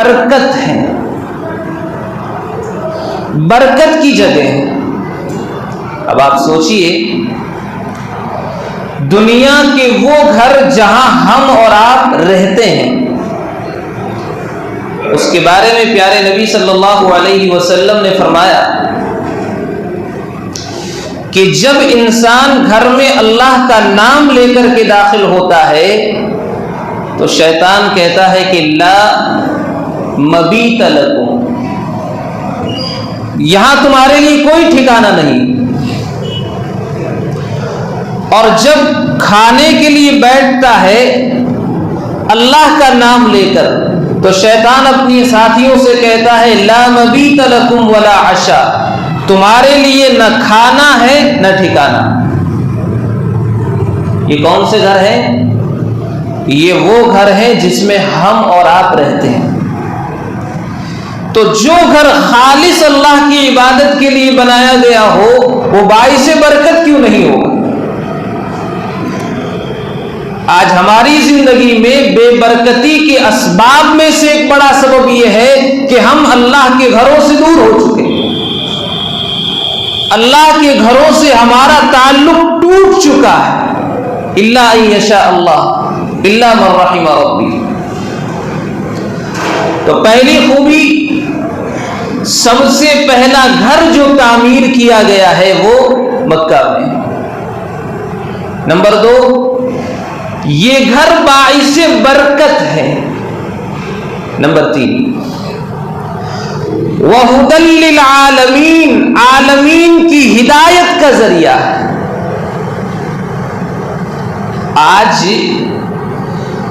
برکت ہیں، برکت کی جگہ ہیں۔ اب آپ سوچئے، دنیا کے وہ گھر جہاں ہم اور آپ رہتے ہیں، اس کے بارے میں پیارے نبی صلی اللہ علیہ وسلم نے فرمایا کہ جب انسان گھر میں اللہ کا نام لے کر کے داخل ہوتا ہے تو شیطان کہتا ہے کہ لا مبیت لکم، یہاں تمہارے لیے کوئی ٹھکانہ نہیں۔ اور جب کھانے کے لیے بیٹھتا ہے اللہ کا نام لے کر تو شیطان اپنی ساتھیوں سے کہتا ہے لا مبیت لکم ولا عشاء، تمہارے لیے نہ کھانا ہے نہ ٹھکانہ۔ یہ کون سے گھر ہیں؟ یہ وہ گھر ہے جس میں ہم اور آپ رہتے ہیں۔ تو جو گھر خالص اللہ کی عبادت کے لیے بنایا گیا ہو وہ باعث برکت کیوں نہیں ہوگا؟ آج ہماری زندگی میں بے برکتی کے اسباب میں سے ایک بڑا سبب یہ ہے کہ ہم اللہ کے گھروں سے دور ہو چکے ہیں۔ اللہ کے گھروں سے ہمارا تعلق ٹوٹ چکا ہے۔ الا ان یشاء اللہ الا من رحم ربی۔ تو پہلی خوبی، سب سے پہلا گھر جو تعمیر کیا گیا ہے وہ مکہ میں۔ نمبر 2، یہ گھر باعث برکت ہے۔ نمبر 3، وَهُدًى لِّلْعَالَمِينَ، عالمین کی ہدایت کا ذریعہ ہے۔ آج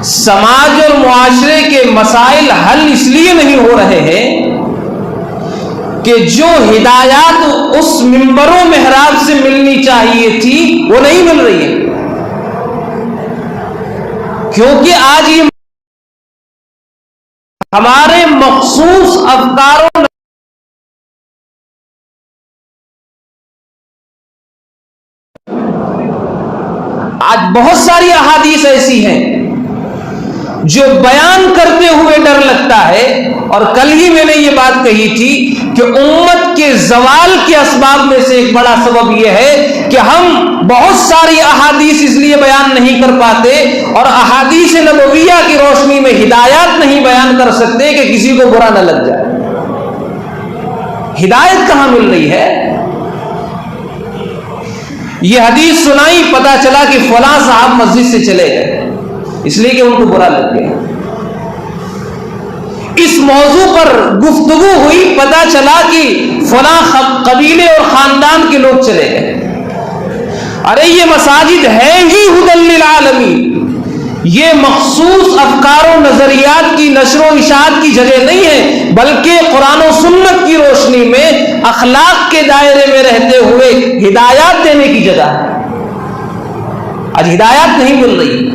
سماج اور معاشرے کے مسائل حل اس لیے نہیں ہو رہے ہیں کہ جو ہدایات اس منبر و محراب سے ملنی چاہیے تھی وہ نہیں مل رہی ہے، کیونکہ آج یہ ہمارے مخصوص افکاروں آج بہت ساری احادیث ایسی ہیں جو بیان کرتے ہوئے ڈر لگتا ہے، اور کل ہی میں نے یہ بات کہی تھی کہ امت کے زوال کے اسباب میں سے ایک بڑا سبب یہ ہے کہ ہم بہت ساری احادیث اس لیے بیان نہیں کر پاتے اور احادیث نبویہ کی روشنی میں ہدایات نہیں بیان کر سکتے کہ کسی کو برا نہ لگ جائے۔ ہدایت کہاں مل رہی ہے؟ یہ حدیث سنائی، پتا چلا کہ فلاں صاحب مسجد سے چلے گئے اس لیے کہ ان کو برا لگ گیا۔ اس موضوع پر گفتگو ہوئی، پتا چلا کہ فلاں قبیلے اور خاندان کے لوگ چلے گئے۔ ارے یہ مساجد ہے ہی ہدی للعالمین، یہ مخصوص افکار و نظریات کی نشر و اشاعت کی جگہ نہیں ہے، بلکہ قرآن و سنت کی روشنی میں اخلاق کے دائرے میں رہتے ہوئے ہدایات دینے کی جگہ ہے۔ آج ہدایات نہیں مل رہی،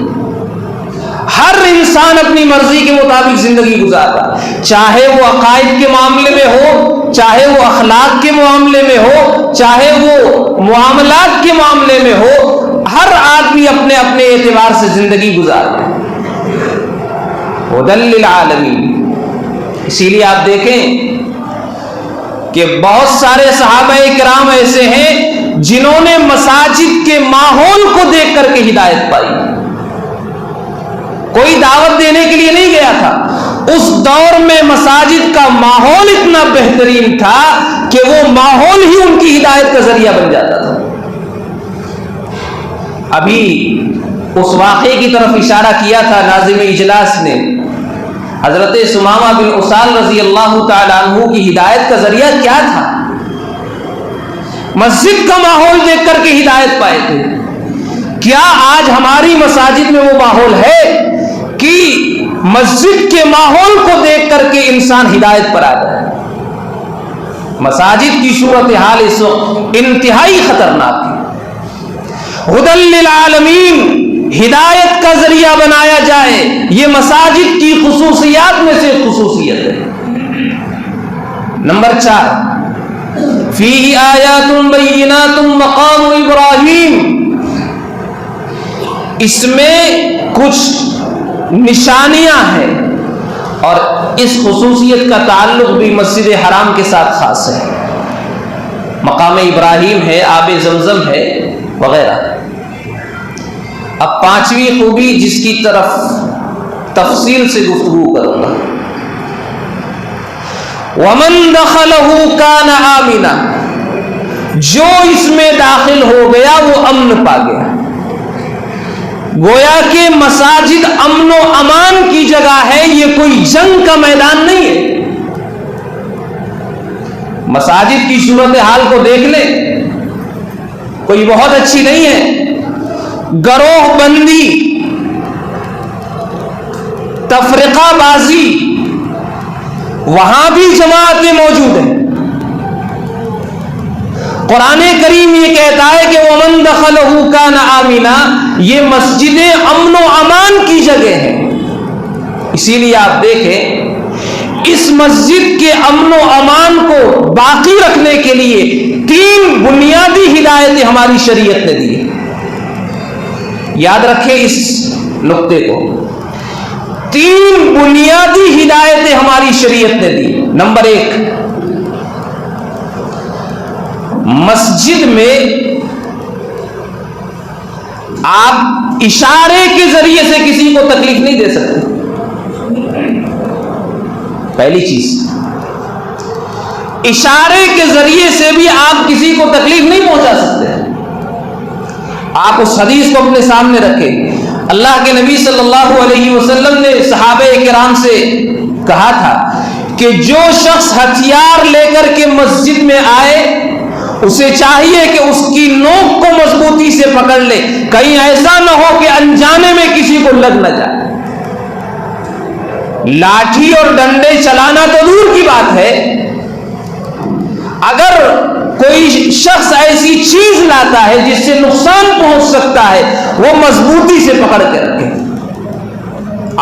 ہر انسان اپنی مرضی کے مطابق زندگی گزار رہا، چاہے وہ عقائد کے معاملے میں ہو، چاہے وہ اخلاق کے معاملے میں ہو، چاہے وہ معاملات کے معاملے میں ہو، ہر آدمی اپنے اپنے اعتبار سے زندگی گزار رہا ہے۔ ہدی للعالمین۔ اسی لیے آپ دیکھیں کہ بہت سارے صحابہ کرام ایسے ہیں جنہوں نے مساجد کے ماحول کو دیکھ کر کے ہدایت پائی۔ کوئی دعوت دینے کے لیے نہیں گیا تھا، اس دور میں مساجد کا ماحول اتنا بہترین تھا کہ وہ ماحول ہی ان کی ہدایت کا ذریعہ بن جاتا تھا۔ ابھی اس واقعے کی طرف اشارہ کیا تھا ناظم اجلاس نے، حضرت سمامہ بن اسال رضی اللہ تعالی عنہ کی ہدایت کا ذریعہ کیا تھا؟ مسجد کا ماحول دیکھ کر کے ہدایت پائے تھے۔ کیا آج ہماری مساجد میں وہ ماحول ہے کہ مسجد کے ماحول کو دیکھ کر کے انسان ہدایت پر آ جائے؟ مساجد کی صورتحال اس وقت انتہائی خطرناک ہے۔ ہدی للعالمین، ہدایت کا ذریعہ بنایا جائے، یہ مساجد کی خصوصیات میں سے خصوصیت ہے۔ نمبر 4، فیہ آیات بینات مقام ابراہیم، اس میں کچھ نشانیاں ہیں اور اس خصوصیت کا تعلق بھی مسجد حرام کے ساتھ خاص ہے. مقام ابراہیم ہے، آب زمزم ہے وغیرہ. اب پانچویں خوبی جس کی طرف تفصیل سے گفتگو کروں گا. وَمَن دَخَلَهُ كَانَ آمِنًا، جو اس میں داخل ہو گیا وہ امن پا گیا. گویا کہ مساجد امن و امان کی جگہ ہے، یہ کوئی جنگ کا میدان نہیں ہے. مساجد کی صورتحال کو دیکھ لیں، کوئی بہت اچھی نہیں ہے. گروہ بندی، تفرقہ بازی، وہاں بھی جماعتیں موجود ہیں. قرآن کریم یہ کہتا ہے کہ وَمَن دَخَلَهُ كَانَ آمِنًا، یہ مسجدیں امن و امان کی جگہ ہیں. اسی لیے آپ دیکھیں اس مسجد کے امن و امان کو باقی رکھنے کے لیے 3 بنیادی ہدایتیں ہماری شریعت نے دی. یاد رکھیں اس نقطے کو، 3 بنیادی ہدایتیں ہماری شریعت نے دی. نمبر 1، مسجد میں آپ اشارے کے ذریعے سے کسی کو تکلیف نہیں دے سکتے. پہلی چیز، اشارے کے ذریعے سے بھی آپ کسی کو تکلیف نہیں پہنچا سکتے. آپ اس حدیث کو اپنے سامنے رکھیں. اللہ کے نبی صلی اللہ علیہ وسلم نے صحابہ کرام سے کہا تھا کہ جو شخص ہتھیار لے کر کے مسجد میں آئے اسے چاہیے کہ اس کی نوک کو مضبوطی سے پکڑ لے، کہیں ایسا نہ ہو کہ انجانے میں کسی کو لگ نہ جائے. لاٹھی اور ڈنڈے چلانا تو دور کی بات ہے، اگر کوئی شخص ایسی چیز لاتا ہے جس سے نقصان پہنچ سکتا ہے وہ مضبوطی سے پکڑ کے رکھے.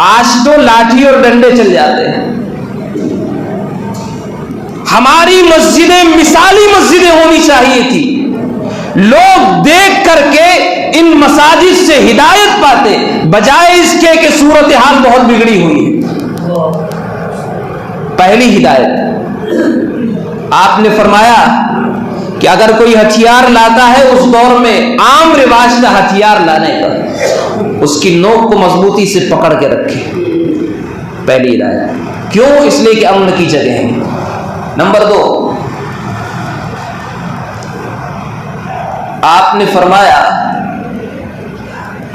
آج تو لاٹھی اور ڈنڈے چل جاتے ہیں. ہماری مسجدیں مثالی مسجدیں ہونی چاہیے تھی. لوگ دیکھ کر کے ان مساجد سے ہدایت پاتے، بجائے اس کے کہ صورتحال بہت بگڑی ہوئی ہے. پہلی ہدایت آپ نے فرمایا کہ اگر کوئی ہتھیار لاتا ہے، اس دور میں عام رواج تھا ہتھیار لانے کا، اس کی نوک کو مضبوطی سے پکڑ کے رکھے. پہلی ہدایت. کیوں؟ اس لیے کہ امن کی جگہ ہے. نمبر 2، آپ نے فرمایا،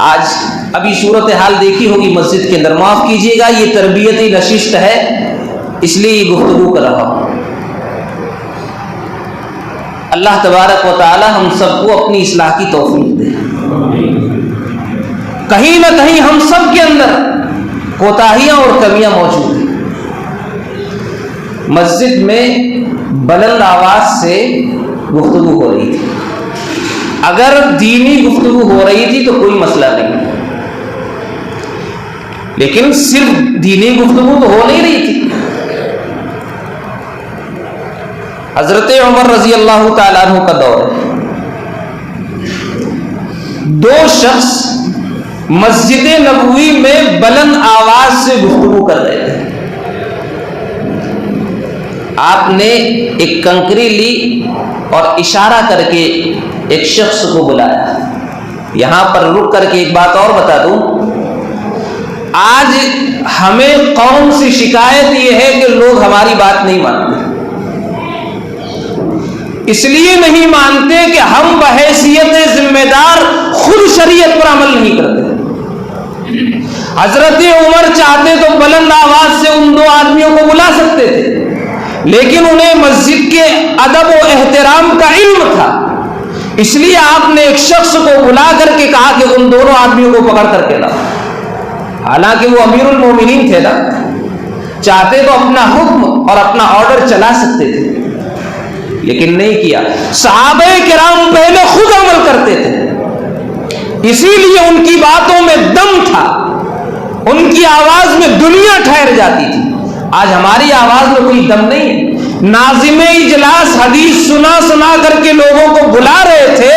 آج ابھی صورتحال دیکھی ہوگی مسجد کے اندر، معاف کیجیے گا یہ تربیتی نشست ہے اس لیے یہ گفتگو کر رہا ہوں. اللہ تبارک و تعالی ہم سب کو اپنی اصلاح کی توفیق دے. کہیں نہ کہیں ہم سب کے اندر کوتاہیاں اور کمیاں موجود ہیں. مسجد میں بلند آواز سے گفتگو ہو رہی تھی. اگر دینی گفتگو ہو رہی تھی تو کوئی مسئلہ نہیں، لیکن صرف دینی گفتگو تو ہو نہیں رہی تھی. حضرت عمر رضی اللہ تعالیٰ عنہ کا دور ہے. 2 شخص مسجد نبوی میں بلند آواز سے گفتگو کر رہے تھے. آپ نے ایک کنکری لی اور اشارہ کر کے ایک شخص کو بلایا. یہاں پر رک کر کے ایک بات اور بتا دوں، آج ہمیں قوم سے شکایت یہ ہے کہ لوگ ہماری بات نہیں مانتے. اس لیے نہیں مانتے کہ ہم بحیثیت ذمہ دار خود شریعت پر عمل نہیں کرتے. حضرت عمر چاہتے تو بلند آواز سے ان 2 آدمیوں کو بلا سکتے تھے، لیکن انہیں مسجد کے ادب و احترام کا علم تھا. اس لیے آپ نے ایک شخص کو بلا کر کے کہا کہ ان دونوں آدمیوں کو پکڑ کر کے لاؤ. حالانکہ وہ امیر المومنین تھے نا، چاہتے تو اپنا حکم اور اپنا آرڈر چلا سکتے تھے، لیکن نہیں کیا. صحابہ کرام پہلے خود عمل کرتے تھے، اسی لیے ان کی باتوں میں دم تھا، ان کی آواز میں دنیا ٹھہر جاتی تھی. آج ہماری آواز میں کوئی دم نہیں ہے. ناظم اجلاس حدیث سنا کر کے لوگوں کو بلا رہے تھے،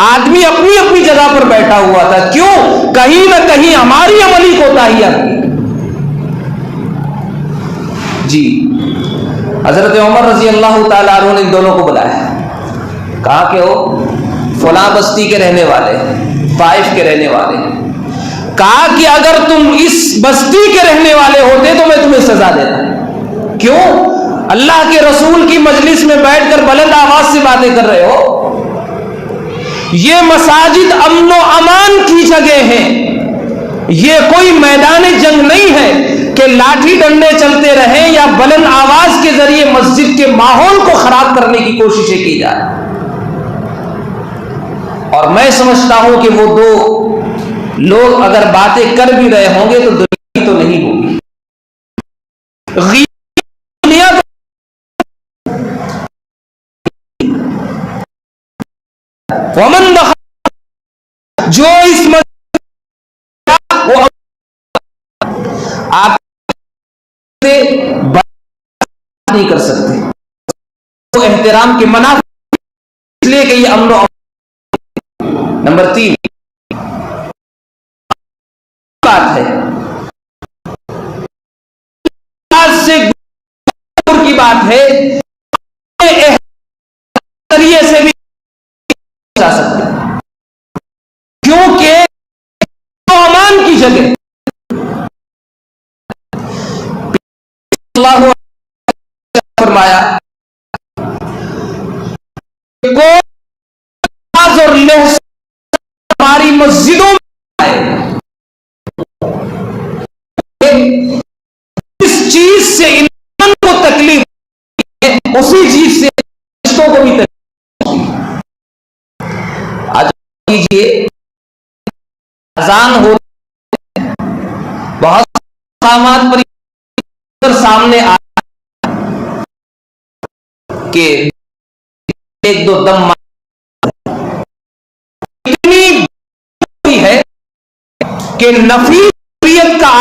آدمی اپنی اپنی جگہ پر بیٹھا ہوا تھا. کیوں؟ کہیں نہ کہیں ہماری عملی کوتاہی آتی. جی حضرت عمر رضی اللہ تعالیٰ عنہ نے ان دونوں کو بلایا، کہا کہ وہ فلاں بستی کے رہنے والے، طائف کے رہنے والے، کہا کہ اگر تم اس بستی کے رہنے والے ہوتے تو میں تمہیں سزا دیتا۔ کیوں؟ اللہ کے رسول کی مجلس میں بیٹھ کر بلند آواز سے باتیں کر رہے ہو۔ یہ مساجد امن و امان کی جگہ ہیں، یہ کوئی میدان جنگ نہیں ہے کہ لاٹھی ڈنڈے چلتے رہیں یا بلند آواز کے ذریعے مسجد کے ماحول کو خراب کرنے کی کوششیں کی جائیں۔ اور میں سمجھتا ہوں کہ وہ دو لوگ اگر باتیں کر بھی رہے ہوں گے تو دنیا تو نہیں ہوگی، دنیا تو ومن دخل، جو اس وہ آپ نہیں کر سکتے، وہ احترام کے منافع، اس لیے کہ یہ امن و امان۔ نمبر 3 بات ہے، سے کی بات ہے، ذریعے سے بھی جا سکتے، کیونکہ امان کی جگہ اللہ فرمایا اور لحظ ہماری مسجدوں میں آئے، اس چیز سے انسان کو تکلیف ہے، اسی چیز سے رشتوں کو بھی تکلیف۔ آج کیجیے اذان ہو، بہت مقامات پر سامنے آ کہ ایک دو دم اتنی ہے کہ نفی کا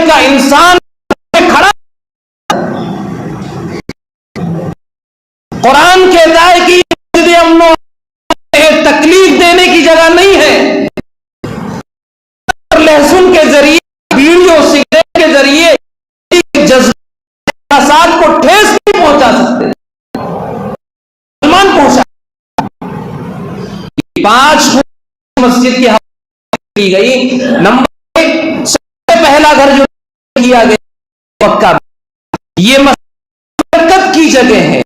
کا انسان کھڑا، قرآن کہتا ہے کہ تکلیف دینے کی جگہ نہیں ہے، لہسن کے ذریعے، بیڑی اور سگریٹ کے ذریعے جذبات کو ٹھیس نہیں پہنچا سکتے، مسلمان پہنچا۔ 5 مسجد کی حوالے کی گئی۔ نمبر 1 سب سے پہلا گھر جو کیا گیا مکہ، یہ برکت کی جگہ ہے،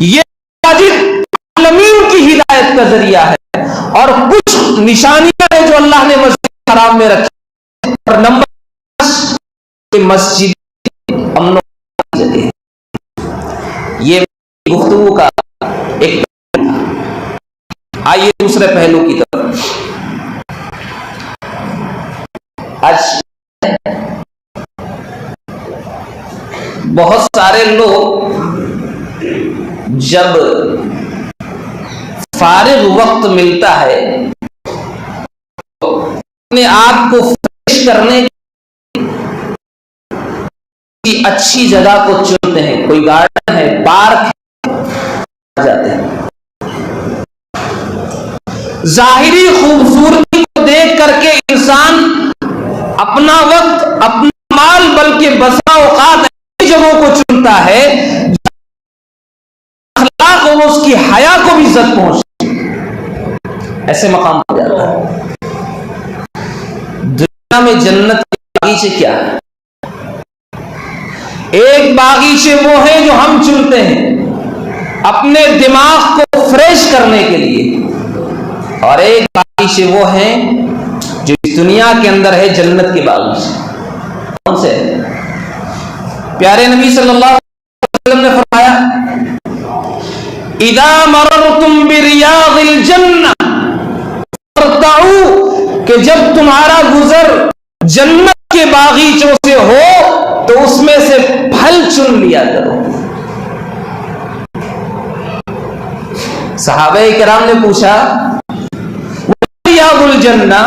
یہ مساجد عالمین کی ہدایت کا ذریعہ ہے، اور کچھ نشانیاں ہیں جو اللہ نے مسجد حرام میں رکھی۔ اور نمبر 5 مسجد امن و امان کی جگہ ہے۔ یہ گفتگو کا ایک آئیے دوسرے پہلو کی طرف۔ آج بہت سارے لوگ جب فارغ وقت ملتا ہے تو اپنے آپ کو فریش کرنے کی اچھی جگہ کو چنتے ہیں، کوئی گارڈن ہے، پارک ہے، جاتے ہیں۔ ظاہری خوبصورتی کو دیکھ کر کے انسان اپنا وقت، اپنا مال، بلکہ بسا اوقات ایسی جگہوں کو چنتا ہے اخلاق اور اس کی حیا کو بھی عزت پہنچتی، ایسے مقام ہو جاتا ہے۔ دنیا میں جنت کے باغیچے کیا ہے؟ ایک باغیچے وہ ہیں جو ہم چنتے ہیں اپنے دماغ کو فریش کرنے کے لیے، اور ایک باغیچے وہ ہیں جو اس دنیا کے اندر ہے جنت کے باغیچے۔ کون سے؟ پیارے نبی صلی اللہ علیہ وسلم نے فرمایا اذا مررتم بریاض الجنہ فارتعوا، کہ جب تمہارا گزر جنت کے باغیچوں سے ہو تو اس میں سے پھل چن لیا کرو۔ صحابہ کرام نے پوچھا ریاض الجنہ،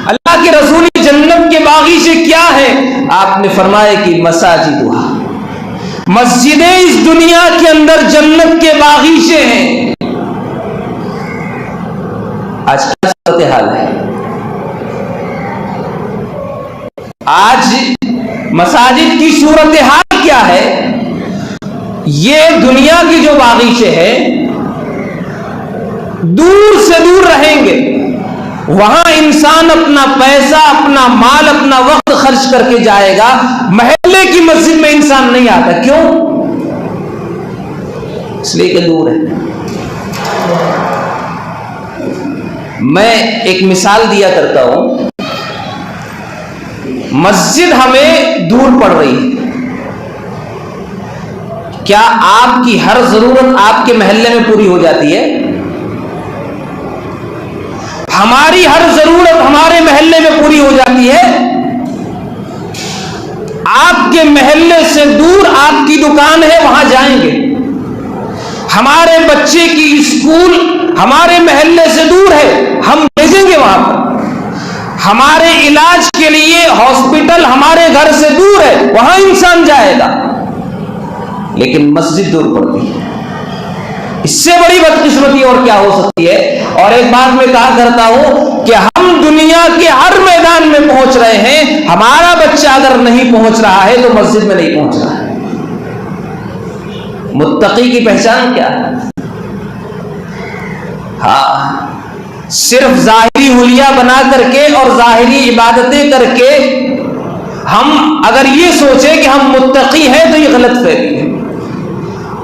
اللہ کے رسول جنت کے باغیچے کیا ہے؟ آپ نے فرمایا کہ مساجدها، مسجدیں اس دنیا کے اندر جنت کے باغیچے ہیں۔ آج کیا صورت حال ہے؟ آج مساجد کی صورتحال کیا ہے؟ یہ دنیا کی جو باغیچے ہیں دور سے دور رہیں گے، وہاں انسان اپنا پیسہ، اپنا مال، اپنا وقت خرچ کر کے جائے گا، محلے کی مسجد میں انسان نہیں آتا۔ کیوں؟ اس لیے کہ دور ہے۔ میں ایک مثال دیا کرتا ہوں، مسجد ہمیں دور پڑ رہی ہے، کیا آپ کی ہر ضرورت آپ کے محلے میں پوری ہو جاتی ہے؟ ہماری ہر ضرورت ہمارے محلے میں پوری ہو جاتی ہے؟ آپ کے محلے سے دور آپ کی دکان ہے، وہاں جائیں گے۔ ہمارے بچے کی اسکول ہمارے محلے سے دور ہے، ہم بھیجیں گے وہاں پر۔ ہمارے علاج کے لیے ہاسپٹل ہمارے گھر سے دور ہے، وہاں انسان جائے گا، لیکن مسجد دور پڑتی ہے۔ اس سے بڑی بدقسمتی اور کیا ہو سکتی ہے؟ اور ایک بات میں کہا کرتا ہوں کہ ہم دنیا کے ہر میدان میں پہنچ رہے ہیں، ہمارا بچہ اگر نہیں پہنچ رہا ہے تو مسجد میں نہیں پہنچ رہا ہے۔ متقی کی پہچان کیا ہے؟ ہاں، صرف ظاہری حلیہ بنا کر کے اور ظاہری عبادتیں کر کے ہم اگر یہ سوچیں کہ ہم متقی ہیں تو یہ غلط فہمی ہے۔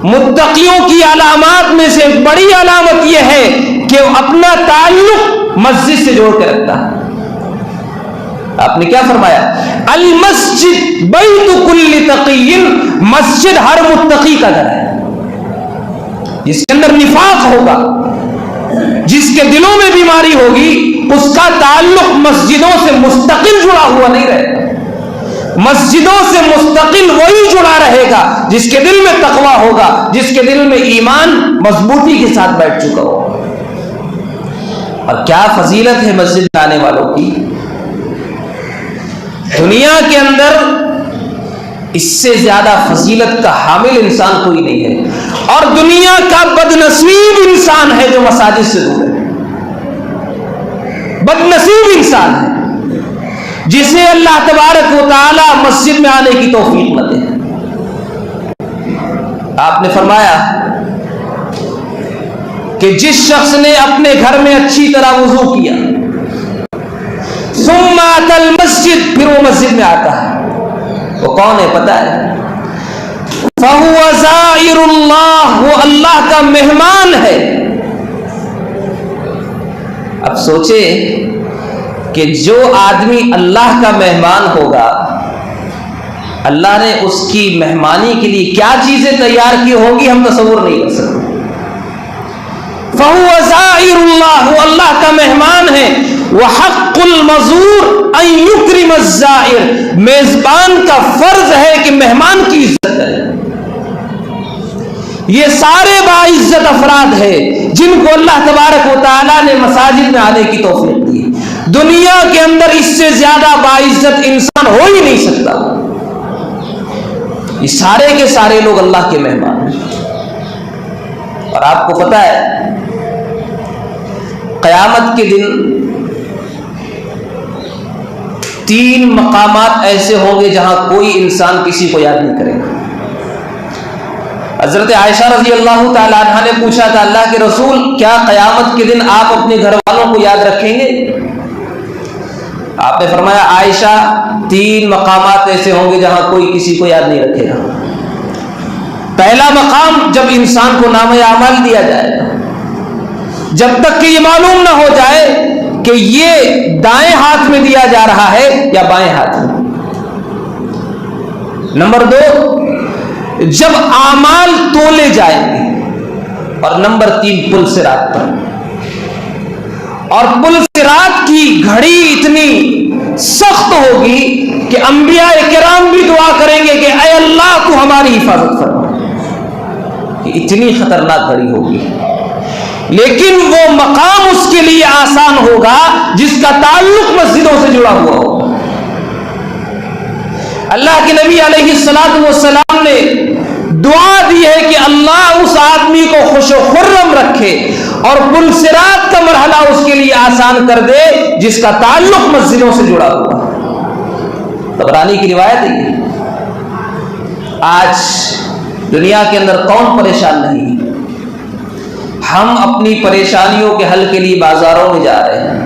متقیوں کی علامات میں سے بڑی علامت یہ ہے کہ وہ اپنا تعلق مسجد سے جوڑ کے رکھتا ہے۔ آپ نے کیا فرمایا؟ المسجد بیت کل تقی، مسجد ہر متقی کا گھر ہے۔ جس کے اندر نفاق ہوگا، جس کے دلوں میں بیماری ہوگی، اس کا تعلق مسجدوں سے مستقل جڑا ہوا نہیں رہے گا۔ مسجدوں سے مستقل وہی جڑا رہے گا جس کے دل میں تقویٰ ہوگا، جس کے دل میں ایمان مضبوطی کے ساتھ بیٹھ چکا ہوگا۔ اور کیا فضیلت ہے مسجد میں آنے والوں کی! دنیا کے اندر اس سے زیادہ فضیلت کا حامل انسان کوئی نہیں ہے، اور دنیا کا بدنصیب انسان ہے جو مساجد سے دور ہے۔ بدنصیب انسان ہے جسے اللہ تبارک و تعالی مسجد میں آنے کی توفیق نہ دے۔ آپ نے فرمایا کہ جس شخص نے اپنے گھر میں اچھی طرح وضو کیا، ثم اتى المسجد، پھر وہ مسجد میں آتا ہے، وہ کون ہے پتہ ہے؟ فهو زائر اللہ، وہ اللہ کا مہمان ہے۔ اب سوچے کہ جو آدمی اللہ کا مہمان ہوگا، اللہ نے اس کی مہمانی کے لیے کیا چیزیں تیار کی ہوگی ہم تصور نہیں کر سکتے۔ فَهُوَ زَائِرُ اللَّهُ، وہ اللہ کا مہمان ہے۔ وَحَقُّ الْمَزُورِ أَن يُكْرِمَ الزَّائِرِ، میزبان کا فرض ہے کہ مہمان کی عزت کرے۔ یہ سارے باعزت افراد ہیں جن کو اللہ تبارک و تعالیٰ نے مساجد میں آنے کی توفیق دی۔ دنیا کے اندر اس سے زیادہ باعزت انسان ہو ہی نہیں سکتا۔ یہ سارے کے سارے لوگ اللہ کے مہمان ہیں۔ اور آپ کو پتہ ہے قیامت کے دن 3 مقامات ایسے ہوں گے جہاں کوئی انسان کسی کو یاد نہیں کرے گا۔ حضرت عائشہ رضی اللہ تعالی عنہ نے پوچھا تھا، اللہ کے رسول کیا قیامت کے دن آپ اپنے گھر والوں کو یاد رکھیں گے؟ آپ نے فرمایا عائشہ 3 مقامات ایسے ہوں گے جہاں کوئی کسی کو یاد نہیں رکھے گا۔ پہلا مقام جب انسان کو نامہ اعمال دیا جائے گا، جب تک کہ یہ معلوم نہ ہو جائے کہ یہ دائیں ہاتھ میں دیا جا رہا ہے یا بائیں ہاتھ میں۔ نمبر 2، جب اعمال تولے جائیں گے، اور نمبر 3 پل صراط پر۔ اور پل صراط کی گھڑی اتنی سخت ہوگی کہ انبیاء کرام بھی دعا کریں گے کہ اے اللہ تو ہماری حفاظت فرما۔ اتنی خطرناک گھڑی ہوگی، لیکن وہ مقام اس کے لیے آسان ہوگا جس کا تعلق مسجدوں سے جڑا ہوا ہوگا۔ اللہ کے نبی علیہ السلام نے دعا دی ہے کہ اللہ اس آدمی کو خوش و خرم رکھے اور پل صراط کا مرحلہ اس کے لیے آسان کر دے جس کا تعلق مسجدوں سے جڑا ہوا۔ طبرانی کی روایت ہے۔ آج دنیا کے اندر کون پریشان نہیں؟ ہم اپنی پریشانیوں کے حل کے لیے بازاروں میں جا رہے ہیں،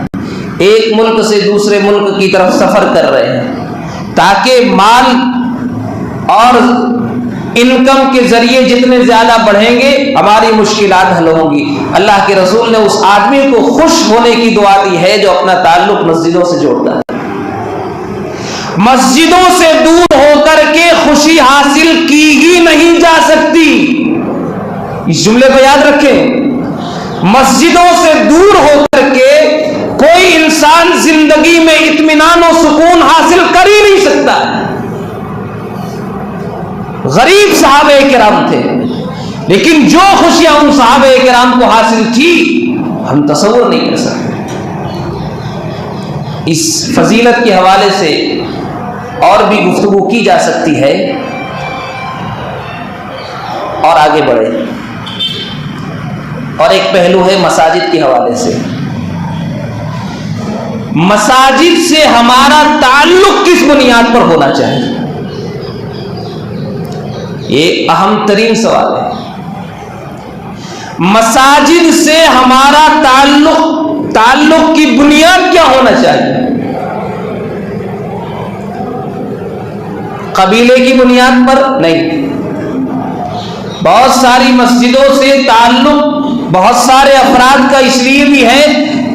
ایک ملک سے دوسرے ملک کی طرف سفر کر رہے ہیں تاکہ مال اور انکم کے ذریعے جتنے زیادہ بڑھیں گے ہماری مشکلات حل ہوں گی۔ اللہ کے رسول نے اس آدمی کو خوش ہونے کی دعا دی ہے جو اپنا تعلق مسجدوں سے جوڑتا ہے۔ مسجدوں سے دور ہو کر کے خوشی حاصل کی ہی نہیں جا سکتی، اس جملے کو یاد رکھیں۔ مسجدوں سے دور ہو کر کے کوئی انسان زندگی میں اطمینان و سکون حاصل کر ہی نہیں سکتا۔ غریب صحابہ کرام تھے، لیکن جو خوشیاں ان صحابہ کرام کو حاصل تھی ہم تصور نہیں کر سکتے۔ اس فضیلت کے حوالے سے اور بھی گفتگو کی جا سکتی ہے اور آگے بڑھے، اور ایک پہلو ہے مساجد کے حوالے سے۔ مساجد سے ہمارا تعلق کس بنیاد پر ہونا چاہیے؟ یہ اہم ترین سوال ہے۔ مساجد سے ہمارا تعلق کی بنیاد کیا ہونا چاہیے؟ قبیلے کی بنیاد پر نہیں۔ بہت ساری مسجدوں سے تعلق بہت سارے افراد کا اس لیے بھی ہے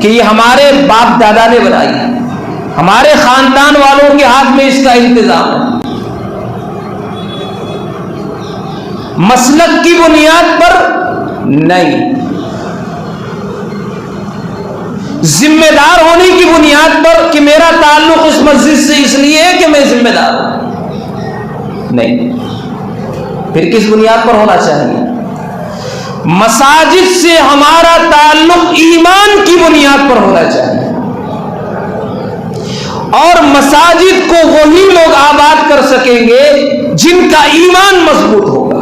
کہ یہ ہمارے باپ دادا نے بنائی ہے، ہمارے خاندان والوں کے ہاتھ میں اس کا انتظام ہے۔ مسلک کی بنیاد پر نہیں، ذمہ دار ہونے کی بنیاد پر کہ میرا تعلق اس مسجد سے اس لیے ہے کہ میں ذمہ دار ہوں، نہیں۔ پھر کس بنیاد پر ہونا چاہیے؟ مساجد سے ہمارا تعلق ایمان کی بنیاد پر ہونا چاہیے، اور مساجد کو وہی لوگ آباد کر سکیں گے جن کا ایمان مضبوط ہوگا،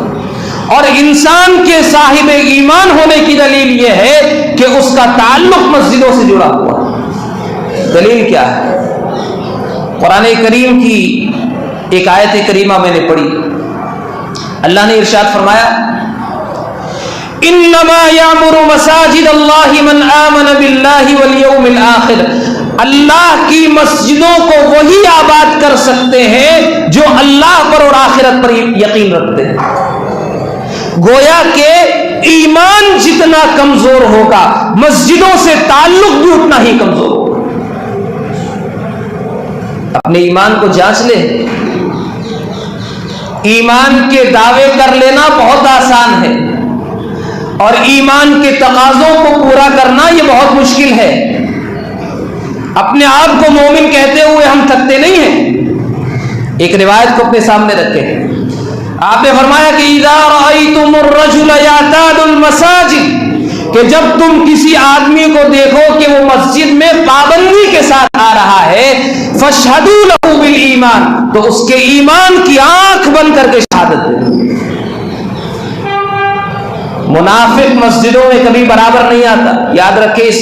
اور انسان کے صاحب ایمان ہونے کی دلیل یہ ہے کہ اس کا تعلق مسجدوں سے جڑا ہوا ہے۔ دلیل کیا ہے؟ قرآن کریم کی ایک آیت کریمہ میں نے پڑھی، اللہ نے ارشاد فرمایا انما یامر مساجد اللہ من آمن باللہ والیوم الآخر، اللہ کی مسجدوں کو وہی آباد کر سکتے ہیں جو اللہ پر اور آخرت پر یقین رکھتے ہیں۔ گویا کہ ایمان جتنا کمزور ہوگا مسجدوں سے تعلق بھی اتنا ہی کمزور ہوگا۔ اپنے ایمان کو جانچ لے، ایمان کے دعوے کر لینا بہت آسان ہے، اور ایمان کے تقاضوں کو پورا کرنا یہ بہت مشکل ہے۔ اپنے آپ کو مومن کہتے ہوئے ہم تھکتے نہیں ہیں۔ ایک روایت کو اپنے سامنے رکھیں، آپ نے فرمایا کہ اذا رأیتم الرجل یعتاد المساجد، کہ جب تم کسی آدمی کو دیکھو کہ وہ مسجد میں پابندی کے ساتھ آ رہا ہے، فاشہدوا لہ بالایمان، تو اس کے ایمان کی آنکھ بند کر کے شہادت دے۔ منافق مسجدوں میں کبھی برابر نہیں آتا، یاد رکھیں اس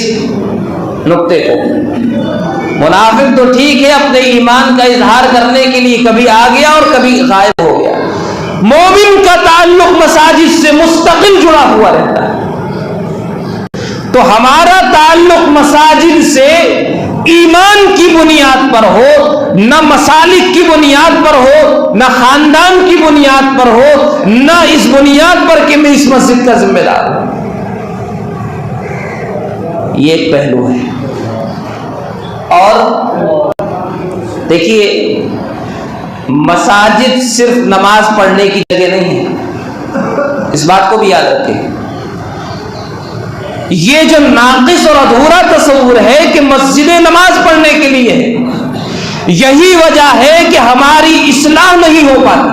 نقطے کو۔ منافق تو ٹھیک ہے اپنے ایمان کا اظہار کرنے کے لیے کبھی آ گیا اور کبھی غائب ہو گیا، مومن کا تعلق مساجد سے مستقل جڑا ہوا رہتا ہے۔ تو ہمارا تعلق مساجد سے ایمان کی بنیاد پر ہو، نہ مسالک کی بنیاد پر ہو، نہ خاندان کی بنیاد پر ہو، نہ اس بنیاد پر کہ میں اس مسجد کا ذمہ دار ہوں۔ یہ ایک پہلو ہے۔ اور دیکھیے، مساجد صرف نماز پڑھنے کی جگہ نہیں ہے، اس بات کو بھی یاد رکھیں۔ یہ جو ناقص اور ادھورا تصور ہے کہ مسجدیں نماز پڑھنے کے لیے ہے، یہی وجہ ہے کہ ہماری اصلاح نہیں ہو پاتی،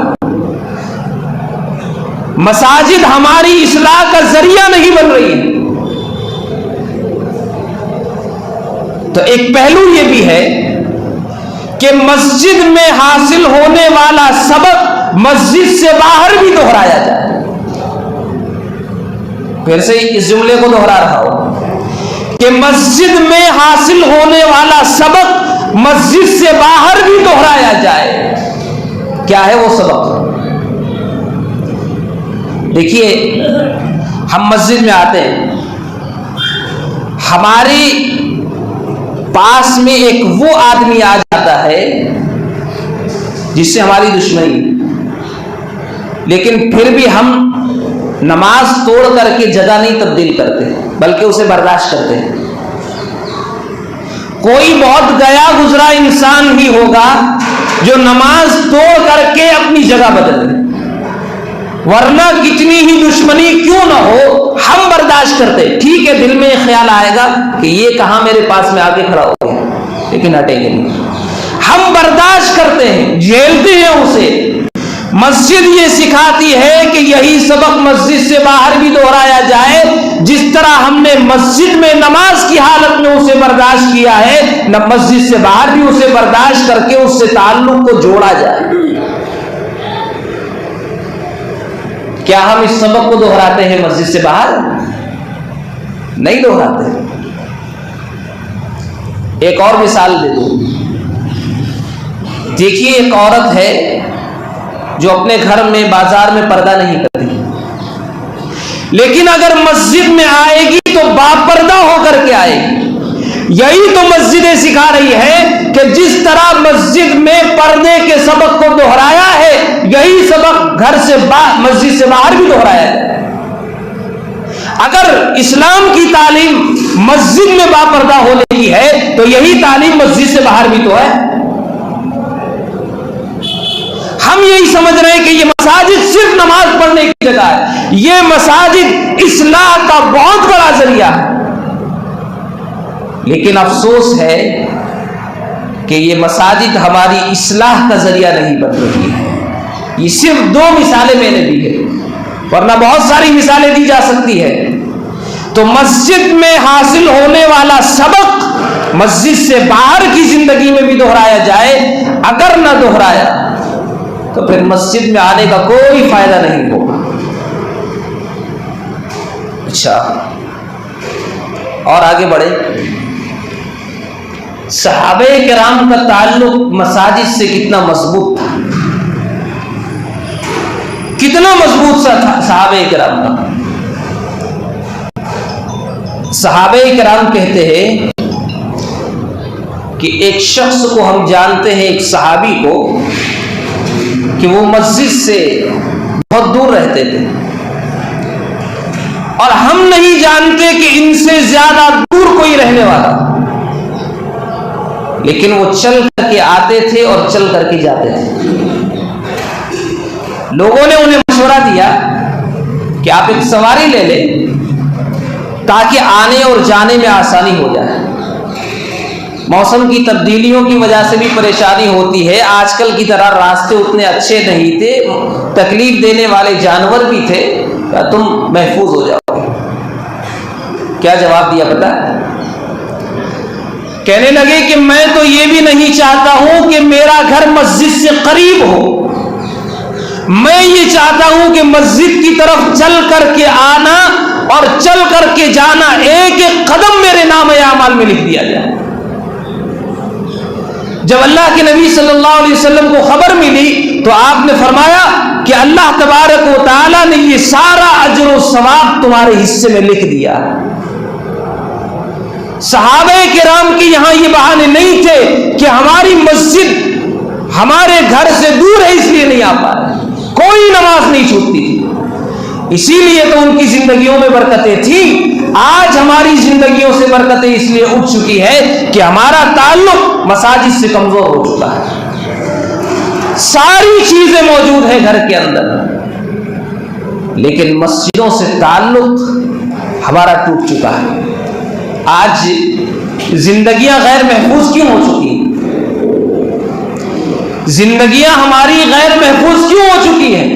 مساجد ہماری اصلاح کا ذریعہ نہیں بن رہی ہے۔ تو ایک پہلو یہ بھی ہے کہ مسجد میں حاصل ہونے والا سبق مسجد سے باہر بھی دہرایا جائے۔ پھر سے اس جملے کو دہرا رہا ہوں کہ مسجد میں حاصل ہونے والا سبق مسجد سے باہر بھی دہرایا جائے۔ کیا ہے وہ سبق؟ دیکھیے ہم مسجد میں آتے ہیں، ہمارے پاس میں ایک وہ آدمی آ جاتا ہے جس سے ہماری دشمنی، لیکن پھر بھی ہم نماز توڑ کر کے جگہ نہیں تبدیل کرتے بلکہ اسے برداشت کرتے ہیں۔ کوئی بہت گیا گزرا انسان ہی ہوگا جو نماز توڑ کر کے اپنی جگہ بدل دے، ورنہ کتنی ہی دشمنی کیوں نہ ہو ہم برداشت کرتے۔ ٹھیک ہے، دل میں یہ خیال آئے گا کہ یہ کہاں میرے پاس میں آ کے کھڑا ہو گیا، لیکن ہٹیں گے نہیں، ہم برداشت کرتے ہیں، جھیلتے ہیں اسے۔ مسجد یہ سکھاتی ہے کہ یہی سبق مسجد سے باہر بھی دہرایا جائے، جس طرح ہم نے مسجد میں نماز کی حالت میں اسے برداشت کیا ہے، نہ مسجد سے باہر بھی اسے برداشت کر کے اس سے تعلق کو جوڑا جائے۔ کیا ہم اس سبق کو دہراتے ہیں مسجد سے باہر؟ نہیں دہراتے۔ ایک اور مثال دے دوں، دیکھیے ایک عورت ہے جو اپنے گھر میں بازار میں پردہ نہیں کرتی، لیکن اگر مسجد میں آئے گی تو باپردہ ہو کر کے آئے گی۔ یہی تو مسجدیں سکھا رہی ہے کہ جس طرح مسجد میں پردے کے سبق کو دہرایا ہے، یہی سبق گھر سے مسجد سے باہر بھی دہرایا ہے۔ اگر اسلام کی تعلیم مسجد میں باپردہ ہونے کی ہے تو یہی تعلیم مسجد سے باہر بھی تو ہے۔ ہم یہی سمجھ رہے ہیں کہ یہ مساجد صرف نماز پڑھنے کی جگہ ہے، یہ مساجد اصلاح کا بہت بڑا ذریعہ ہے، لیکن افسوس ہے کہ یہ مساجد ہماری اصلاح کا ذریعہ نہیں بن رہی ہے۔ یہ صرف 2 مثالیں میں نے دی ہے، ورنہ بہت ساری مثالیں دی جا سکتی ہے۔ تو مسجد میں حاصل ہونے والا سبق مسجد سے باہر کی زندگی میں بھی دہرایا جائے، اگر نہ دہرایا تو پھر مسجد میں آنے کا کوئی فائدہ نہیں ہوگا۔ اچھا، اور آگے بڑھے۔ صحابہ کرام کا تعلق مساجد سے کتنا مضبوط تھا، کتنا مضبوط سا تھا صحابہ کرام کا۔ صحابہ کرام کہتے ہیں کہ ایک شخص کو ہم جانتے ہیں، ایک صحابی کو، کہ وہ مسجد سے بہت دور رہتے تھے، اور ہم نہیں جانتے کہ ان سے زیادہ دور کوئی رہنے والا، لیکن وہ چل کر کے آتے تھے اور چل کر کے جاتے تھے۔ لوگوں نے انہیں مشورہ دیا کہ آپ ایک سواری لے لیں تاکہ آنے اور جانے میں آسانی ہو جائے۔ موسم کی تبدیلیوں کی وجہ سے بھی پریشانی ہوتی ہے، آج کل کی طرح راستے اتنے اچھے نہیں تھے، تکلیف دینے والے جانور بھی تھے، تم محفوظ ہو جاؤ گے۔ کیا جواب دیا پتہ؟ کہنے لگے کہ میں تو یہ بھی نہیں چاہتا ہوں کہ میرا گھر مسجد سے قریب ہو، میں یہ چاہتا ہوں کہ مسجد کی طرف چل کر کے آنا اور چل کر کے جانا ایک ایک قدم میرے نام اعمال میں لکھ دیا جائے۔ جب اللہ کے نبی صلی اللہ علیہ وسلم کو خبر ملی تو آپ نے فرمایا کہ اللہ تبارک و تعالیٰ نے یہ سارا اجر و ثواب تمہارے حصے میں لکھ دیا۔ صحابہ کرام کے یہاں یہ بہانے نہیں تھے کہ ہماری مسجد ہمارے گھر سے دور ہے اس لیے نہیں آ پا رہے، کوئی نماز نہیں چھوٹتی تھی، اسی لیے تو ان کی زندگیوں میں برکتیں تھیں۔ آج ہماری زندگیوں سے برکتیں اس لیے اٹھ چکی ہے کہ ہمارا تعلق مساجد سے کمزور ہو چکا ہے۔ ساری چیزیں موجود ہیں گھر کے اندر، لیکن مسجدوں سے تعلق ہمارا ٹوٹ چکا ہے۔ آج زندگیاں غیر محفوظ کیوں ہو چکی ہیں؟ زندگیاں ہماری غیر محفوظ کیوں ہو چکی ہیں؟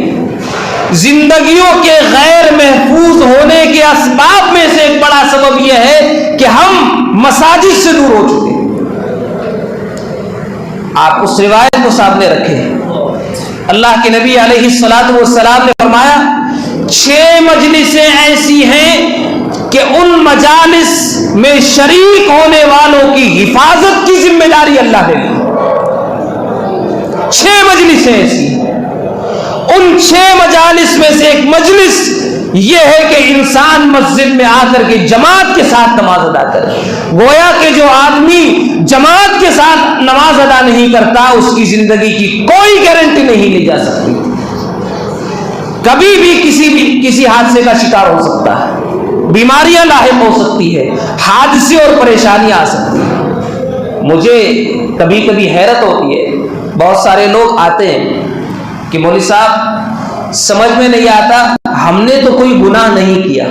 زندگیوں کے غیر محفوظ ہونے کے اسباب میں سے ایک بڑا سبب یہ ہے کہ ہم مساجد سے دور ہو چکے ہیں۔ آپ اس روایت کو سامنے رکھیں، اللہ کے نبی علیہ الصلوۃ والسلام نے فرمایا 6 مجلسیں ایسی ہیں کہ ان مجالس میں شریک ہونے والوں کی حفاظت کی ذمہ داری اللہ نے لی۔ 6 مجلسیں ایسی، ان 6 مجالس میں سے ایک مجلس یہ ہے کہ انسان مسجد میں آ کر کے جماعت کے ساتھ نماز ادا کرے. گویا کہ جو آدمی جماعت کے ساتھ نماز ادا نہیں کرتا اس کی زندگی کی کوئی گارنٹی نہیں لی جا سکتی. کبھی بھی کسی حادثے کا شکار ہو سکتا ہے، بیماریاں لاحق ہو سکتی ہے، حادثے اور پریشانیاں آ سکتی ہیں. مجھے کبھی کبھی حیرت ہوتی ہے، بہت سارے لوگ آتے ہیں کہ مولوی صاحب سمجھ میں نہیں آتا، ہم نے تو کوئی گناہ نہیں کیا.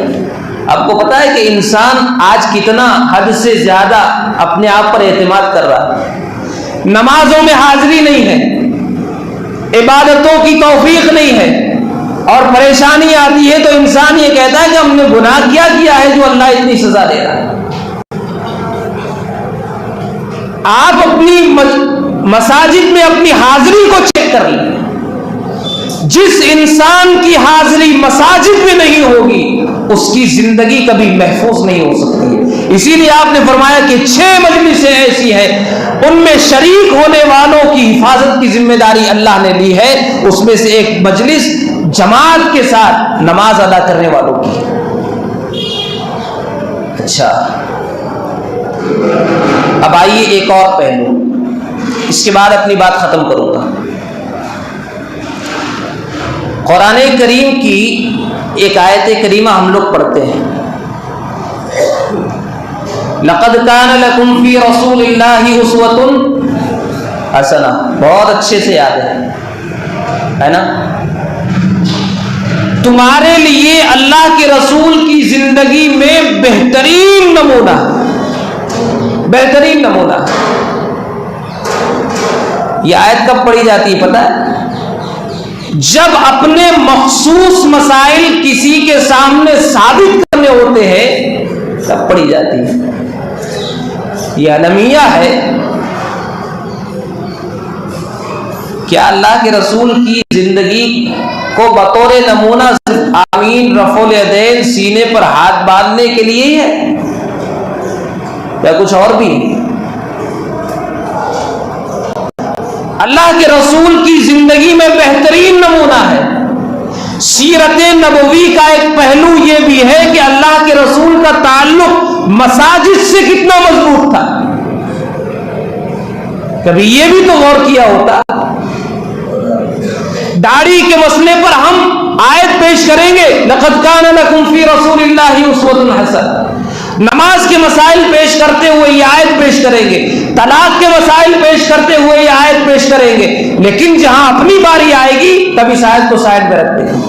آپ کو پتا ہے کہ انسان آج کتنا حد سے زیادہ اپنے آپ پر اعتماد کر رہا ہے. نمازوں میں حاضری نہیں ہے، عبادتوں کی توفیق نہیں ہے، اور پریشانی آتی ہے تو انسان یہ کہتا ہے کہ ہم نے گناہ کیا ہے جو اللہ اتنی سزا دے رہا ہے. آپ اپنی مساجد میں اپنی حاضری کو چیک کر لیں. جس انسان کی حاضری مساجد میں نہیں ہوگی اس کی زندگی کبھی محفوظ نہیں ہو سکتی ہے. اسی لیے آپ نے فرمایا کہ 6 مجلسیں ایسی ہیں ان میں شریک ہونے والوں کی حفاظت کی ذمہ داری اللہ نے لی ہے. اس میں سے ایک مجلس جماعت کے ساتھ نماز ادا کرنے والوں کی. اچھا، اب آئیے ایک اور پہلو، اس کے بعد اپنی بات ختم کروں گا. قرآن کریم کی ایک آیت کریمہ ہم لوگ پڑھتے ہیں، لقد کان لکم فی رسول اللہ اسوۃ حسنہ. بہت اچھے سے یاد ہے نا؟ تمہارے لیے اللہ کے رسول کی زندگی میں بہترین نمونہ، بہترین نمونہ. یہ آیت کب پڑھی جاتی ہے پتہ ہے؟ جب اپنے مخصوص مسائل کسی کے سامنے ثابت کرنے ہوتے ہیں تب پڑھی جاتی ہے. یہ المیہ ہے. کیا اللہ کے رسول کی زندگی کو بطور نمونہ صرف آمین، رفع الیدین، سینے پر ہاتھ باندھنے کے لیے ہی ہے یا کچھ اور بھی؟ اللہ کے رسول کی زندگی میں بہترین نمونہ ہے. سیرت نبوی کا ایک پہلو یہ بھی ہے کہ اللہ کے رسول کا تعلق مساجد سے کتنا مضبوط تھا. کبھی یہ بھی تو غور کیا ہوتا؟ داڑھی کے مسئلے پر ہم آیت پیش کریں گے، لقد کان لکم فی رسول اللہ اسوۃ حسنہ. نماز کے مسائل پیش کرتے ہوئے یہ آیت پیش کریں گے، طلاق کے مسائل پیش کرتے ہوئے یہ آیت پیش کریں گے. لیکن جہاں اپنی باری آئے گی تب اس آیت کو سائڈ میں رکھتے ہیں.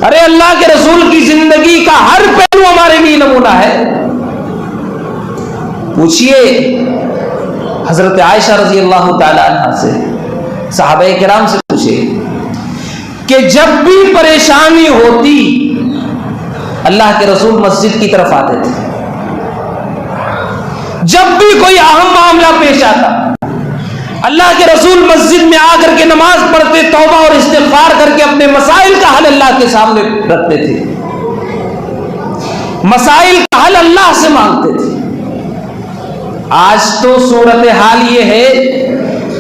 ارے اللہ کے رسول کی زندگی کا ہر پہلو ہمارے لیے نمونہ ہے. پوچھئے حضرت عائشہ رضی اللہ تعالی عنہ سے، صحابہ کرام سے پوچھے کہ جب بھی پریشانی ہوتی اللہ کے رسول مسجد کی طرف آتے تھے. جب بھی کوئی اہم معاملہ پیش آتا اللہ کے رسول مسجد میں آ کر کے نماز پڑھتے، توبہ اور استغفار کر کے اپنے مسائل کا حل اللہ کے سامنے رکھتے تھے، مسائل کا حل اللہ سے مانگتے تھے. آج تو صورتحال یہ ہے،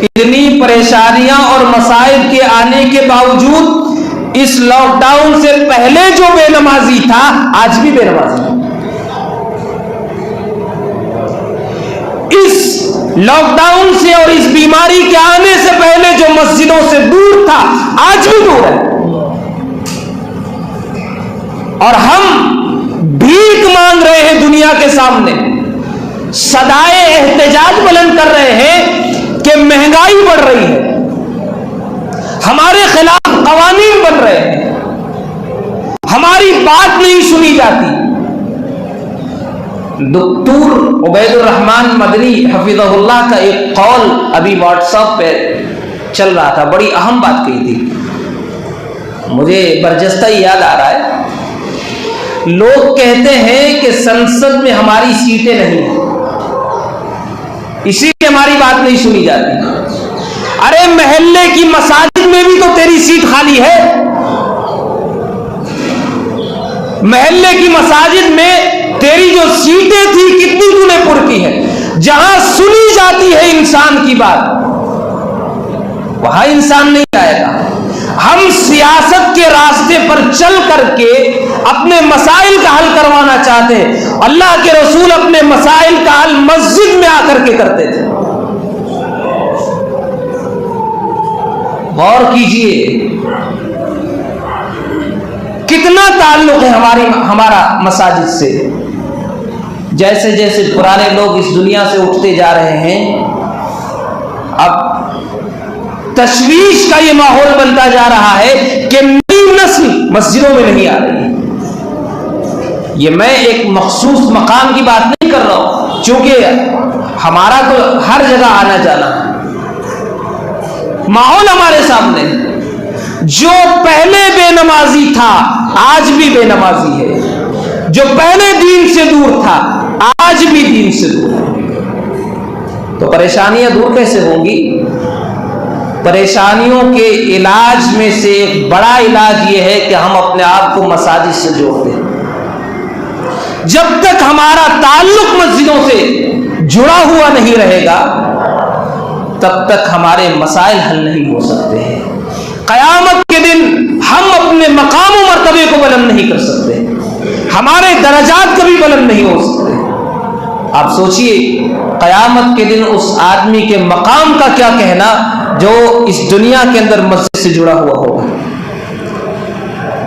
اتنی پریشانیاں اور مسائل کے آنے کے باوجود اس لاک ڈاؤن سے پہلے جو بے نمازی تھا آج بھی بے نمازی ہے. اس لاک ڈاؤن سے اور اس بیماری کے آنے سے پہلے جو مسجدوں سے دور تھا آج بھی دور ہے. اور ہم بھیک مانگ رہے ہیں دنیا کے سامنے، صدائے احتجاج بلند کر رہے ہیں کہ مہنگائی بڑھ رہی ہے، ہمارے خلاف قوانین بن رہے ہیں، ہماری بات نہیں سنی جاتی. دکتور عبید الرحمن مدنی حفظہ اللہ کا ایک قول ابھی واٹس ایپ پہ چل رہا تھا، بڑی اہم بات کہی تھی، مجھے برجستہ یاد آ رہا ہے. لوگ کہتے ہیں کہ سنسد میں ہماری سیٹیں نہیں ہیں، اسی لیے ہماری بات نہیں سنی جاتی. ارے محلے کی مساجد میں بھی تو تیری سیٹ خالی ہے. محلے کی مساجد میں تیری جو سیٹیں تھی کتنی تو نے پر کی ہے. جہاں سنی جاتی ہے انسان کی بات وہاں انسان نہیں آئے گا. ہم سیاست کے راستے پر چل کر کے اپنے مسائل کا حل کروانا چاہتے ہیں. اللہ کے رسول اپنے مسائل کا حل مسجد میں آ کر کے کرتے تھے. غور کیجئے کتنا تعلق ہے ہمارا مساجد سے. جیسے جیسے پرانے لوگ اس دنیا سے اٹھتے جا رہے ہیں، اب تشویش کا یہ ماحول بنتا جا رہا ہے کہ نئی نسل مسجدوں میں نہیں آ رہی ہے. یہ میں ایک مخصوص مقام کی بات نہیں کر رہا ہوں، چونکہ ہمارا تو ہر جگہ آنا جانا ہے. ماحول ہمارے سامنے، جو پہلے بے نمازی تھا آج بھی بے نمازی ہے، جو پہلے دین سے دور تھا آج بھی دین سے دور ہے. تو پریشانیاں دور کیسے ہوں گی؟ پریشانیوں کے علاج میں سے ایک بڑا علاج یہ ہے کہ ہم اپنے آپ کو مساجد سے جوڑتے ہیں. جب تک ہمارا تعلق مسجدوں سے جڑا ہوا نہیں رہے گا تب تک ہمارے مسائل حل نہیں ہو سکتے ہیں. قیامت کے دن ہم اپنے مقام و مرتبے کو بلند نہیں کر سکتے، ہمارے درجات کبھی بلند نہیں ہو سکتے. آپ سوچئے قیامت کے دن اس آدمی کے مقام کا کیا کہنا جو اس دنیا کے اندر مسجد سے جڑا ہوا ہوگا.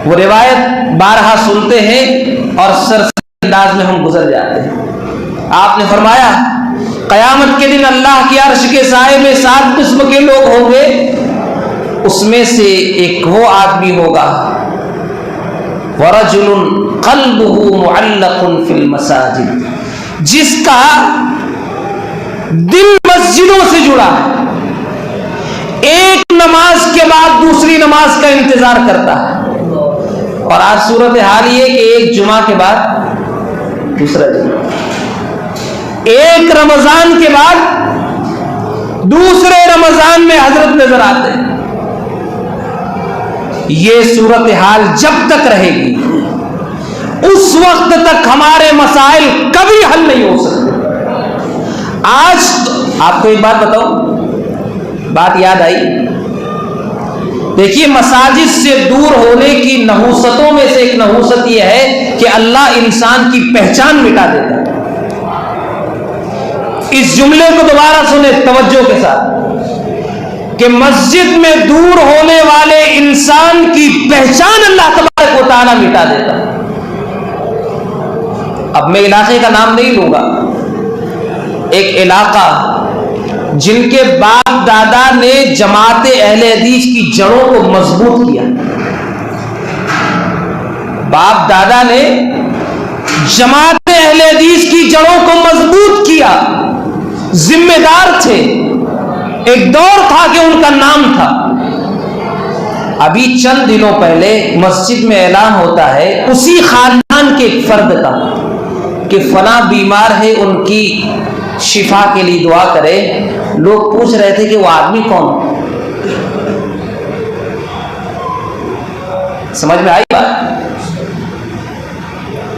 وہ روایت بارہا سنتے ہیں اور سرسری انداز میں ہم گزر جاتے ہیں. آپ نے فرمایا قیامت کے دن اللہ کی عرش کے سائے میں 7 قسم کے لوگ ہوں گے. اس میں سے ایک وہ آدمی ہوگا وَرَجُلٌ قَلْبُهُ مُعَلَّقٌ فِي الْمَسَاجِدِ، جس کا دل مسجدوں سے جڑا ہے، ایک نماز کے بعد دوسری نماز کا انتظار کرتا ہے. اور آج صورتحال یہ کہ ایک جمعہ کے بعد دوسرا جمعہ، ایک رمضان کے بعد دوسرے رمضان میں حضرت نظر آتے ہیں. یہ صورتحال جب تک رہے گی اس وقت تک ہمارے مسائل کبھی حل نہیں ہو سکتے. آج آپ کو ایک بات بتاؤں، بات یاد آئی. دیکھیے اس سے دور ہونے کی نحوستوں میں سے ایک نحوست یہ ہے کہ اللہ انسان کی پہچان مٹا دیتا ہے. اس جملے کو دوبارہ سنیں توجہ کے ساتھ کہ مسجد میں دور ہونے والے انسان کی پہچان اللہ تبارک و تعالیٰ مٹا دیتا ہے. اب میں علاقے کا نام نہیں لوں گا. ایک علاقہ جن کے باپ دادا نے جماعت اہل حدیث کی جڑوں کو مضبوط کیا، باپ دادا نے جماعت اہل حدیث کی جڑوں کو مضبوط کیا، ذمہ دار تھے. ایک دور تھا کہ ان کا نام تھا. ابھی چند دنوں پہلے مسجد میں اعلان ہوتا ہے اسی خاندان کے ایک فرد کا کہ فلاں بیمار ہے، ان کی شفا کے لیے دعا کرے. لوگ پوچھ رہے تھے کہ وہ آدمی کون؟ سمجھ میں آئی بات؟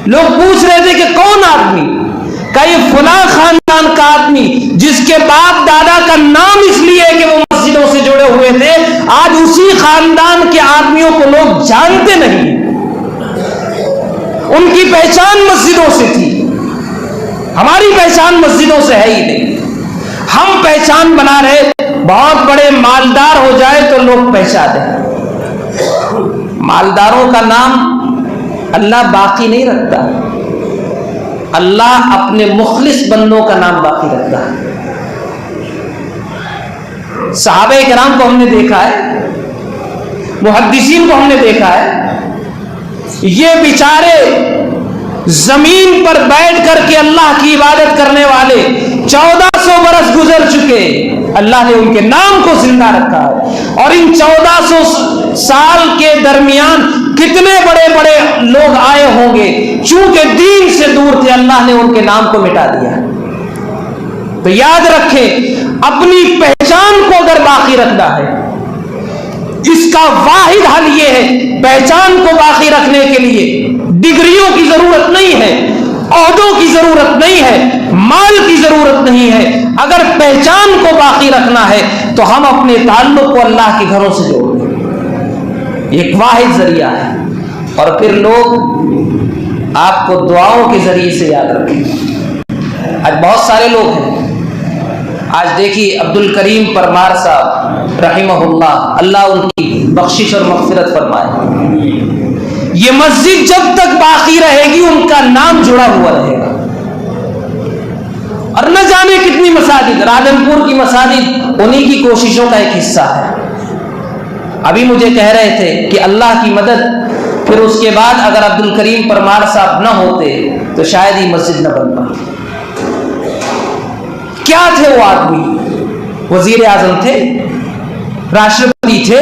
لوگ پوچھ رہے تھے کہ کون آدمی؟ کہ یہ فلاں خاندان کا آدمی جس کے باپ دادا کا نام اس لیے کہ وہ مسجدوں سے جڑے ہوئے تھے، آج اسی خاندان کے آدمیوں کو لوگ جانتے نہیں. ان کی پہچان مسجدوں سے تھی، ہماری پہچان مسجدوں سے ہے ہی نہیں. ہم پہچان بنا رہے، بہت بڑے مالدار ہو جائے تو لوگ پہچانے. مالداروں کا نام اللہ باقی نہیں رکھتا، اللہ اپنے مخلص بندوں کا نام باقی رکھتا ہے. صحابہ کرام کو ہم نے دیکھا ہے، محدثین کو ہم نے دیکھا ہے، یہ بیچارے زمین پر بیٹھ کر کے اللہ کی عبادت کرنے والے 1400 برس گزر چکے، اللہ نے ان کے نام کو زندہ رکھا ہے. اور ان 1400 سال کے درمیان کتنے بڑے بڑے لوگ آئے ہوں گے، چونکہ دین سے دور تھے اللہ نے ان کے نام کو مٹا دیا. تو یاد رکھیں اپنی پہچان کو اگر باقی رکھنا ہے، اس کا واحد حل یہ ہے، پہچان کو باقی رکھنے کے لیے ڈگریوں کی ضرورت نہیں ہے، عہدوں کی ضرورت نہیں ہے، مال کی ضرورت نہیں ہے. اگر پہچان کو باقی رکھنا ہے تو ہم اپنے تعلق کو اللہ کے گھروں سے جوڑ دیں. یہ ایک واحد ذریعہ ہے. اور پھر لوگ آپ کو دعاؤں کے ذریعے سے یاد رکھیں. آج بہت سارے لوگ ہیں. آج دیکھیے عبد الکریم پرمار صاحب رحمہ اللہ، اللہ ان کی بخشش اور مغفرت فرمائے، یہ مسجد جب تک باقی رہے گی ان کا نام جڑا ہوا رہے گا. اور نہ جانے کتنی مساجد، راجن پور کی مساجد انہی کی کوششوں کا ایک حصہ ہے. ابھی مجھے کہہ رہے تھے کہ اللہ کی مدد، پھر اس کے بعد اگر عبد الکریم پرمار صاحب نہ ہوتے تو شاید ہی مسجد نہ بن پاتی. کیا تھے وہ آدمی؟ وزیر اعظم تھے، راشٹرپتی تھے.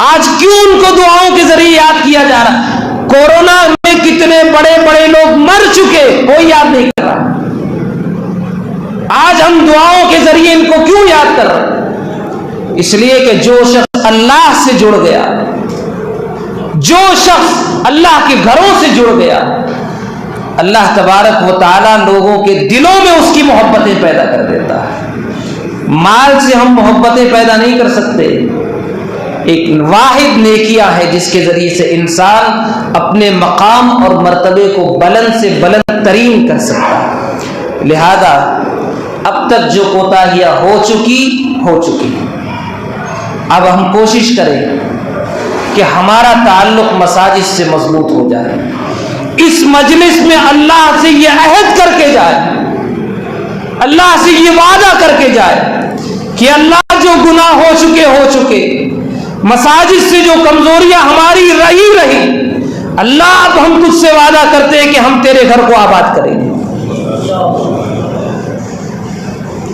آج کیوں ان کو دعاؤں کے ذریعے یاد کیا جا رہا؟ کورونا میں کتنے بڑے بڑے لوگ مر چکے، کوئی یاد نہیں کر رہا. آج ہم دعاؤں کے ذریعے ان کو کیوں یاد کر رہے ہیں؟ اس لیے کہ جو شخص اللہ سے جڑ گیا، جو شخص اللہ کے گھروں سے جڑ گیا، اللہ تبارک و تعالیٰ لوگوں کے دلوں میں اس کی محبتیں پیدا کر دیتا ہے. مال سے ہم محبتیں پیدا نہیں کر سکتے. ایک واحد نیکیاں ہے جس کے ذریعے سے انسان اپنے مقام اور مرتبے کو بلند سے بلند ترین کر سکتا ہے. لہذا اب تک جو کوتاہیاں ہو چکی، اب ہم کوشش کریں کہ ہمارا تعلق مساجد سے مضبوط ہو جائے. اس مجلس میں اللہ سے یہ عہد کر کے جائے، اللہ سے یہ وعدہ کر کے جائے کہ اللہ جو گناہ ہو چکے، مساجد سے جو کمزوریاں ہماری رہی، اللہ اب ہم تجھ سے وعدہ کرتے ہیں کہ ہم تیرے گھر کو آباد کریں گے.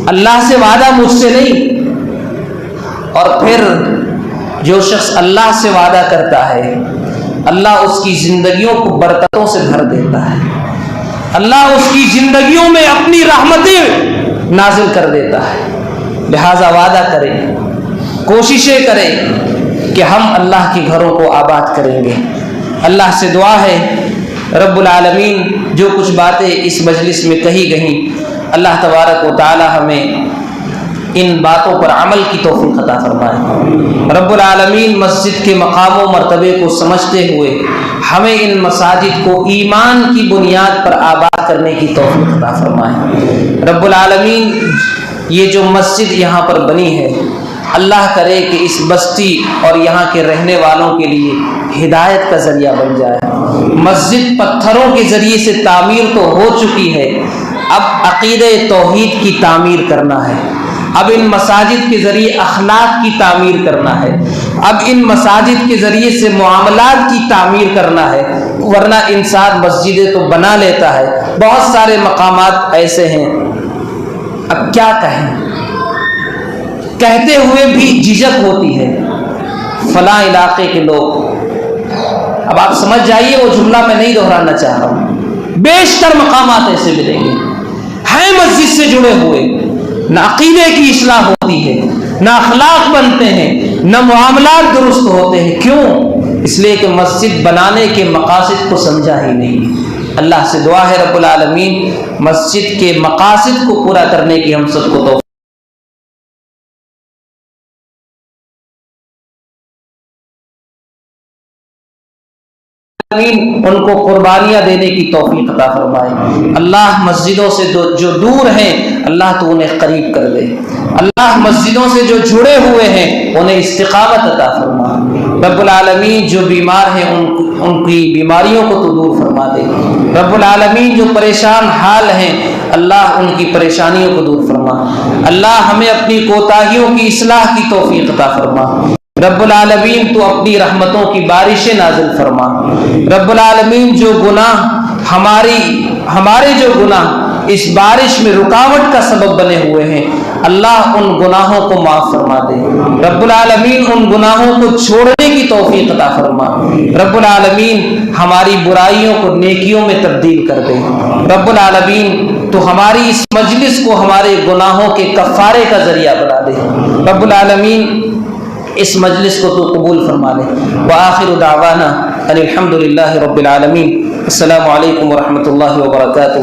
اللہ سے وعدہ، مجھ سے نہیں. اور پھر جو شخص اللہ سے وعدہ کرتا ہے، اللہ اس کی زندگیوں کو برکتوں سے بھر دیتا ہے. اللہ اس کی زندگیوں میں اپنی رحمتیں نازل کر دیتا ہے. لہذا وعدہ کریں، کوششیں کریں کہ ہم اللہ کے گھروں کو آباد کریں گے. اللہ سے دعا ہے رب العالمین جو کچھ باتیں اس مجلس میں کہی گئیں، اللہ تبارک و تعالی ہمیں ان باتوں پر عمل کی توفیق عطا فرمائے. رب العالمین مسجد کے مقام و مرتبے کو سمجھتے ہوئے ہمیں ان مساجد کو ایمان کی بنیاد پر آباد کرنے کی توفیق عطا فرمائے. رب العالمین یہ جو مسجد یہاں پر بنی ہے، اللہ کرے کہ اس بستی اور یہاں کے رہنے والوں کے لیے ہدایت کا ذریعہ بن جائے. مسجد پتھروں کے ذریعے سے تعمیر تو ہو چکی ہے، اب عقیدہ توحید کی تعمیر کرنا ہے. اب ان مساجد کے ذریعے اخلاق کی تعمیر کرنا ہے. اب ان مساجد کے ذریعے سے معاملات کی تعمیر کرنا ہے. ورنہ انسان مسجدیں تو بنا لیتا ہے، بہت سارے مقامات ایسے ہیں، اب کیا کہیں، کہتے ہوئے بھی جھجک ہوتی ہے. فلاں علاقے کے لوگ، اب آپ سمجھ جائیے وہ جملہ میں نہیں دہرانا چاہ رہا ہوں، بیشتر مقامات ایسے ملیں گے ہیں مسجد سے جڑے ہوئے، نہ عقیدے کی اصلاح ہوتی ہے، نہ اخلاق بنتے ہیں، نہ معاملات درست ہوتے ہیں. کیوں؟ اس لیے کہ مسجد بنانے کے مقاصد کو سمجھا ہی نہیں. اللہ سے دعا ہے رب العالمین مسجد کے مقاصد کو پورا کرنے کی ہم سب کو توفیق ان کو قربانیاں دینے کی توفیق عطا فرمائے. اللہ مسجدوں سے جو دور ہیں اللہ تو انہیں قریب کر دے. اللہ مسجدوں سے جو جڑے ہوئے ہیں انہیں استقامت عطا فرما. رب العالمین جو بیمار ہیں ان کی بیماریوں کو تو دور فرما دے. رب العالمین جو پریشان حال ہیں اللہ ان کی پریشانیوں کو دور فرما. اللہ ہمیں اپنی کوتاہیوں کی اصلاح کی توفیق عطا فرما. رب العالمین تو اپنی رحمتوں کی بارشیں نازل فرما. رب العالمین جو گناہ ہمارے جو گناہ اس بارش میں رکاوٹ کا سبب بنے ہوئے ہیں اللہ ان گناہوں کو معاف فرما دے. رب العالمین ان گناہوں کو چھوڑنے کی توفیق عطا فرما. رب العالمین ہماری برائیوں کو نیکیوں میں تبدیل کر دے. رب العالمین تو ہماری اس مجلس کو ہمارے گناہوں کے کفارے کا ذریعہ بنا دے. رب العالمین اس مجلس کو تو قبول فرما لے. وآخر دعوانا ان الحمد للہ رب العالمین. السلام علیکم ورحمۃ اللہ وبرکاتہ.